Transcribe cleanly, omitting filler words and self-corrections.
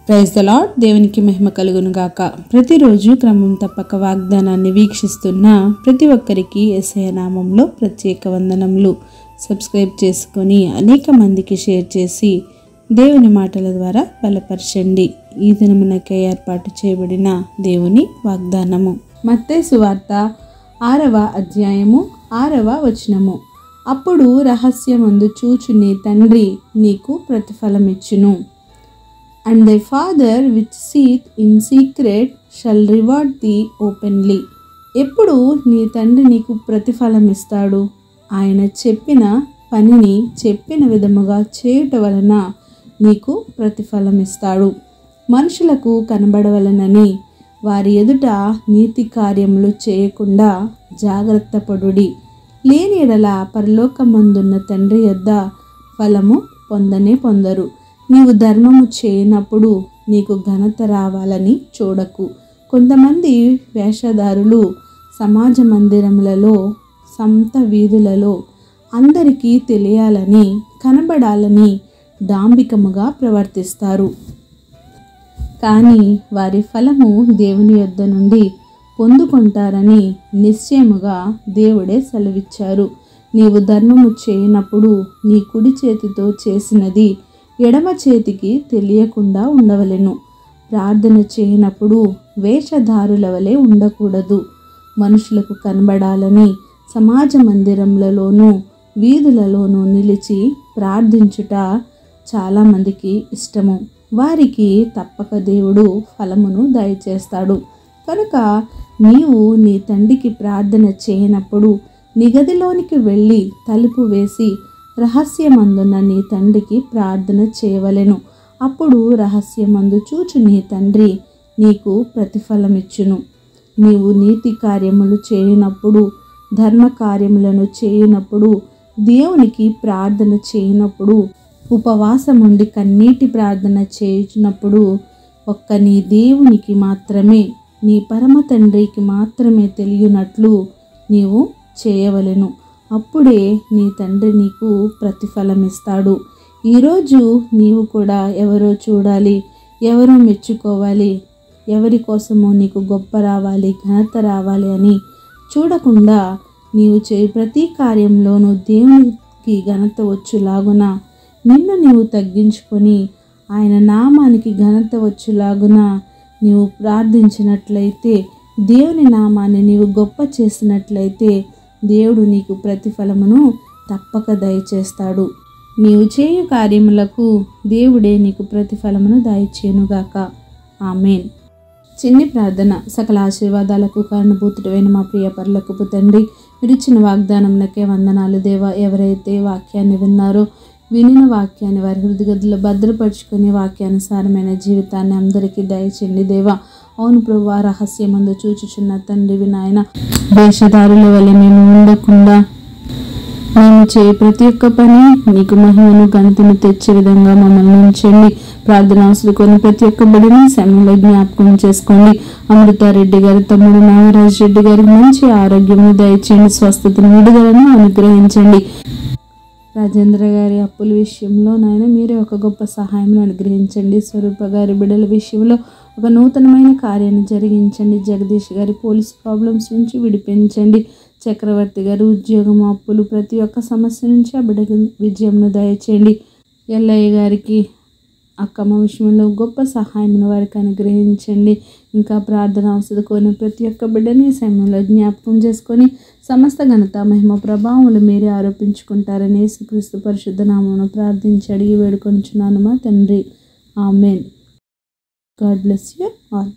Praise the lord. దేవునికి మహిమ కలుగును గాక. ప్రతిరోజు క్రమం తప్పక వాగ్దానాన్ని వీక్షిస్తున్న ప్రతి ఒక్కరికి యేసయ్య నామంలో ప్రత్యేక వందనములు. సబ్స్క్రైబ్ చేసుకొని అనేక మందికి షేర్ చేసి దేవుని మాటల ద్వారా బలపరచండి. ఈ దినమునకే ఏర్పాటు చేయబడిన దేవుని వాగ్దానము మత్తయి సువార్త 6వ అధ్యాయము 6వ వచనము. అప్పుడు రహస్యమందు చూచు నీ తండ్రి నీకు ప్రతిఫలమిచ్చును. And thy Father which seeth in secret shall reward thee openly. ఎప్పుడు నీ తండ్రి నీకు ప్రతిఫలం ఇస్తాడు? ఆయన చెప్పిన పనిని చెప్పిన విధముగా చేయుట వలన నీకు ప్రతిఫలం ఇస్తాడు. మనుషులకు కనబడవలనని వారి ఎదుట నీతి కార్యములు చేయకుండా జాగ్రత్త పడుడి. లేని ఎడల పరలోకమందున్న తండ్రి యొద్ద ఫలము పొందరు. నీవు ధర్మము చేయనప్పుడు నీకు ఘనత రావాలని చూడకు. కొంతమంది వేషధారులు సమాజ మందిరములలో, సంత వీధులలో అందరికీ తెలియాలని, కనబడాలని డాంబికముగా ప్రవర్తిస్తారు. కానీ వారి ఫలము దేవుని యొద్ద నుండి పొందుకుంటారని నిశ్చయముగా దేవుడే సెలవిచ్చారు. నీవు ధర్మము చేయనప్పుడు నీ కుడి చేతితో చేసినది ఎడమ చేతికి తెలియకుండా ఉండవలెను. ప్రార్థన చేయనప్పుడు వేషధారుల వలె ఉండకూడదు. మనుషులకు కనబడాలని సమాజ మందిరములలోనూ వీధులలోనూ నిలిచి ప్రార్థించుట చాలామందికి ఇష్టము. వారికి తప్పక దేవుడు ఫలమును దయచేస్తాడు. కనుక నీవు నీ తండ్రికి ప్రార్థన చేయనప్పుడు నీ గదిలోనికి వెళ్ళి తలుపు వేసి రహస్యమందున్న నీ తండ్రికి ప్రార్థన చేయవలెను. అప్పుడు రహస్యమందు చూచు నీ తండ్రి నీకు ప్రతిఫలమిచ్చును. నీవు నీతి కార్యములు చేయనప్పుడు, ధర్మ కార్యములను చేయనప్పుడు, దేవునికి ప్రార్థన చేయనప్పుడు, ఉపవాసముండి కన్నీటి ప్రార్థన చేయుచున్నప్పుడు ఒక్క నీ దేవునికి మాత్రమే, నీ పరమ తండ్రికి మాత్రమే తెలియనట్లు నీవు చేయవలెను. అప్పుడే నీ తండ్రి నీకు ప్రతిఫలం ఇస్తాడు. ఈరోజు నీవు కూడా ఎవరో చూడాలి, ఎవరో మెచ్చుకోవాలి, ఎవరి కోసమో నీకు గొప్ప రావాలి, ఘనత రావాలి అని చూడకుండా నీవు చేయి ప్రతి కార్యంలోనూ దేవునికి ఘనత వచ్చులాగున నిన్ను నీవు తగ్గించుకొని ఆయన నామానికి ఘనత వచ్చులాగున నీవు ప్రార్థించినట్లయితే, దేవుని నామాన్ని నీవు గొప్ప చేసినట్లయితే దేవుడు నీకు ప్రతిఫలమును తప్పక దయచేస్తాడు. నీవు చేయు కార్యములకు దేవుడే నీకు ప్రతిఫలమును దయచేయునుగాక. ఆమేన్. చిన్ని ప్రార్థన. సకల ఆశీర్వాదాలకు కారణభూతుడైన మా ప్రియ పరలోకపు తండ్రి, మీరు ఇచ్చిన వాగ్దానంకే వందనాలు దేవా. ఎవరైతే వాక్యాన్ని విన్నారో, వినిన వాక్యాన్ని వారి హృదయగదుల్లో భద్రపరుచుకుని వాక్యానుసారమైన జీవితాన్ని అందరికీ దయచేయండి దేవా. అవును ప్రభువా, రహస్యమందు చూచుచున్న తండ్రివి నాయన, వేషధారుల వల్ల మేము ఉండకుండా మేము చేయ ప్రతి ఒక్క పని నీకు మహిమను ఘనతను తెచ్చే విధంగా మమ్మల్ని ఉంచండి. ప్రార్థన అవసరం ప్రతి ఒక్క బిడ్డని సమయంలో జ్ఞాపకం చేసుకోండి. అమృతారెడ్డి గారి తమ్ముడు నాగరాజ్ రెడ్డి గారికి మంచి ఆరోగ్యం దయచేయండి, స్వస్థతను విడుదలను అనుగ్రహించండి. రాజేంద్ర గారి అప్పుల విషయంలో నాయన మీరే ఒక గొప్ప సహాయం అనుగ్రహించండి. స్వరూప గారి బిడ్డల విషయంలో ఒక నూతనమైన కార్యాన్ని జరిగించండి. జగదీష్ గారి పోలీస్ ప్రాబ్లమ్స్ నుంచి విడిపించండి. చక్రవర్తి గారి ఉద్యోగం, అప్పులు, ప్రతి ఒక్క సమస్య నుంచి ఆ బిడ్డకు విజయంను దయచేయండి. ఎల్లయ్య గారికి అక్కమ్మ విషయంలో గొప్ప సహాయం వారికి అనుగ్రహించండి. ఇంకా ప్రార్థన అవసరం కోరిన ప్రతి ఒక్క బిడ్డని సమయంలో జ్ఞాపకం చేసుకొని సమస్త ఘనత మహిమ ప్రభావములు మీరే ఆరోపించుకుంటారని యేసుక్రీస్తు పరిశుద్ధ నామమున ప్రార్థించి అడిగి వేడుకొంచున్నాను మా తండ్రి. Amen. God bless you all.